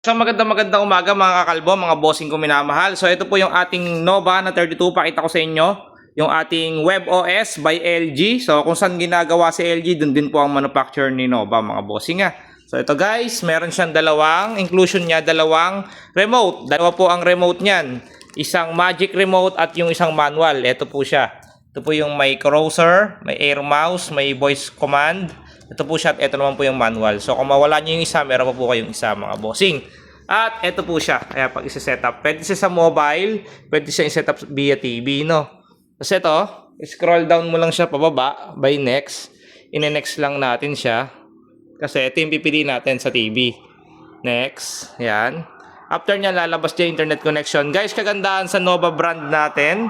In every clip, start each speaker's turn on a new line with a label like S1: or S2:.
S1: So magandang umaga mga kakalbo, mga bossing ko minamahal. So ito po yung ating Nova na 32, pakita ko sa inyo. Yung ating WebOS by LG. So kung saan ginagawa si LG, dun din po ang manufacturer ni Nova mga bossing nga. So ito guys, meron siyang inclusion niya, dalawang remote. Dalawa po ang remote niyan. Isang magic remote at yung isang manual. Ito po siya. Ito po yung may cursor, may air mouse, may voice command. Ito po siya at ito naman po yung manual. So kung mawala nyo yung isa, meron pa po kayong isa mga bossing. At ito po siya. Kaya pag isa-setup, pwede siya sa mobile, pwede siya i-setup via TV, no? Tapos ito, scroll down mo lang siya pababa by next. Ine-next lang natin siya. Kasi ito yung pipili natin sa TV. Next. Yan. After niya, lalabas dyan internet connection. Guys, kagandahan sa Nova brand natin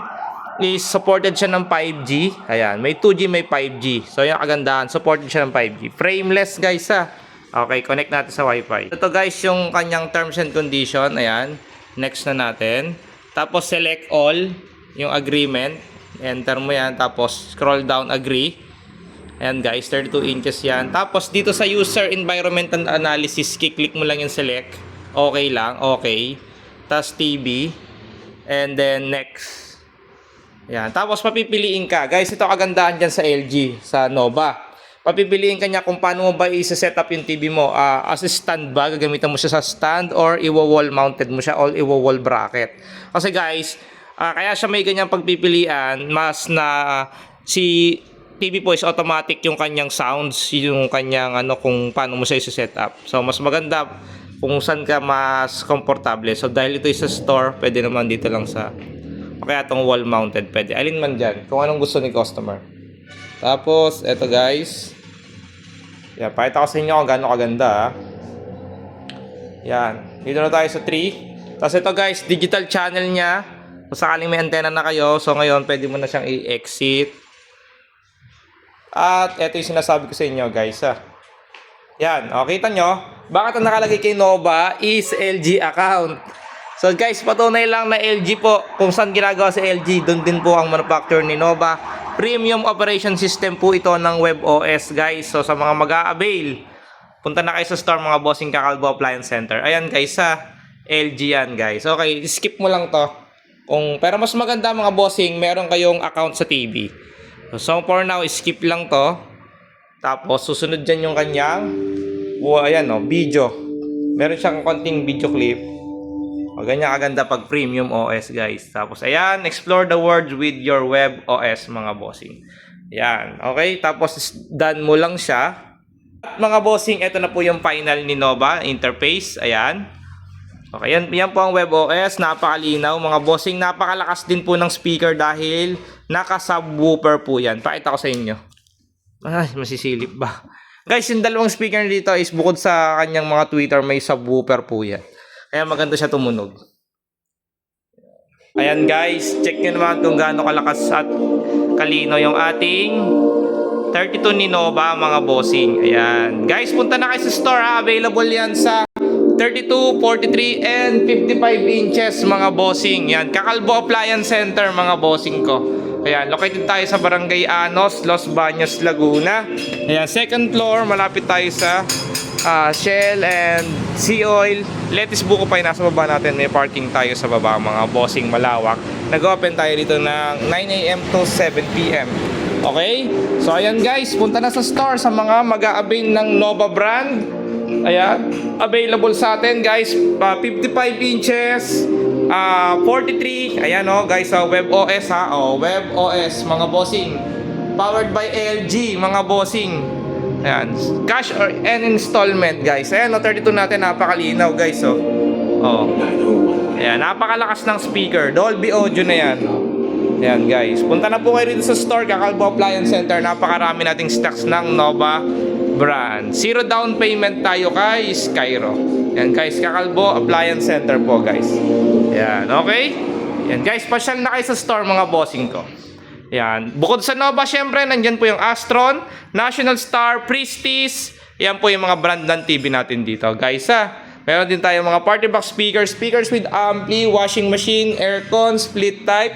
S1: is supported siya ng 5G. Ayan, may 2G, may 5G. So, yung kagandahan, supported siya ng 5G. Frameless, guys, ha. Okay, connect natin sa Wi-Fi. Ito, guys, yung kanyang terms and condition. Ayan, next na natin. Tapos, select all, yung agreement. Enter mo yan. Tapos, scroll down, agree. Ayan, guys, 32 inches yan. Tapos, dito sa user environment and analysis, kiklik mo lang yung select. Okay lang, okay. Tapos, TV. And then, next. Yan. Tapos papipiliin ka. Guys, ito kagandahan dyan sa LG, sa Nova. Papipiliin ka niya kung paano mo ba i-set up yung TV mo. As a stand ba, gagamitan mo siya sa stand or iwo-wall mounted mo siya or iwo-wall bracket. Kasi guys, kaya siya may ganyang pagpipilian, mas na si TV po is automatic yung kanyang sounds, yung kanyang kung paano mo siya i-set up. So mas maganda kung saan ka mas komportable. So dahil ito is sa store, pwede naman dito lang sa kaya itong wall mounted pwede. Alin man dyan. Kung anong gusto ni customer. Tapos, eto guys. Yan. Pakita ko sa inyo kung gano'ng kaganda. Yan. Dito na tayo sa 3. Tapos ito guys, digital channel niya. Kung sakaling may antena na kayo. So ngayon, pwede mo na siyang i-exit. At eto yung sinasabi ko sa inyo guys. Yan. O, kita nyo. Bakit ang nakalagay kay Nova is LG account. So guys, patunay lang na LG po, kung saan ginagawa sa LG, doon din po ang manufacturer ni Nova. Premium operation system po ito ng WebOS guys. So sa mga mag-a-avail, punta na kayo sa store mga bossing Kakalbo Appliance Center. Ayan guys LG yan guys. Okay, skip mo lang to. Pero mas maganda mga bossing, meron kayong account sa TV. So for now, skip lang to. Tapos susunod dyan yung kanyang, ayan video. Meron siyang konting video clip. O, ganyan kaganda pag premium OS guys. Tapos ayan, explore the world with your web OS mga bossing. Ayan, okay. Tapos done mo lang siya. At mga bossing, ito na po yung final ni Nova interface. Ayan. Okay, yan po ang web OS. Napakalinaw mga bossing. Napakalakas din po ng speaker dahil naka-subwoofer po yan. Pakita ko sa inyo. Ay, masisilip ba? Guys, yung dalawang speaker dito is bukod sa kanyang mga tweeter, may subwoofer po yan. Kaya maganda siya tumunog. Ayan guys, check nyo naman kung gaano kalakas at kalino yung ating 32 ni Nova mga bossing. Ayan. Guys, punta na kayo sa store ha. Available yan sa 32, 43, and 55 inches mga bossing. Yan. Kakalbo Appliance Center mga bossing ko. Ayan. Located tayo sa Barangay Anos, Los Baños, Laguna. Ayan. Second floor, malapit tayo sa Shell and Sea Oil. Let's buko pa yung nasa baba natin. May parking tayo sa baba mga bossing, malawak. Nag-open tayo dito ng 9 AM to 7 PM. Okay? So ayan guys, punta na sa store sa mga mag-a-avail ng Nova brand. Ayan, available sa atin guys, 55 inches, 43. Ayan guys, WebOS WebOS mga bossing. Powered by LG mga bossing. Ayan, cash or an installment guys. Ayan 32 natin, napakalinaw guys ayan, napakalakas ng speaker, Dolby Audio na yan. Ayan guys, punta na po kayo dito sa store Kakalbo Appliance Center. Napakarami nating stocks ng Nova brand. 0 down payment tayo kay Skyro. Ayan guys, Kakalbo Appliance Center po guys. Ayan, okay. Ayan guys, pasyal na kayo sa store mga bossing ko. Yan. Bukod sa Nova, syempre, nandyan po yung Astron, National Star, Prestige. Yan po yung mga brand ng TV natin dito. Guys, meron din tayong mga party box speakers with ampli, washing machine, aircon, split type.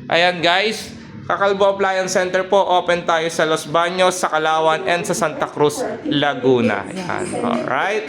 S1: Ayan, guys. Kakalbo Appliance Center po. Open tayo sa Los Baños, sa Calauan, and sa Santa Cruz, Laguna. Ayan. Alright.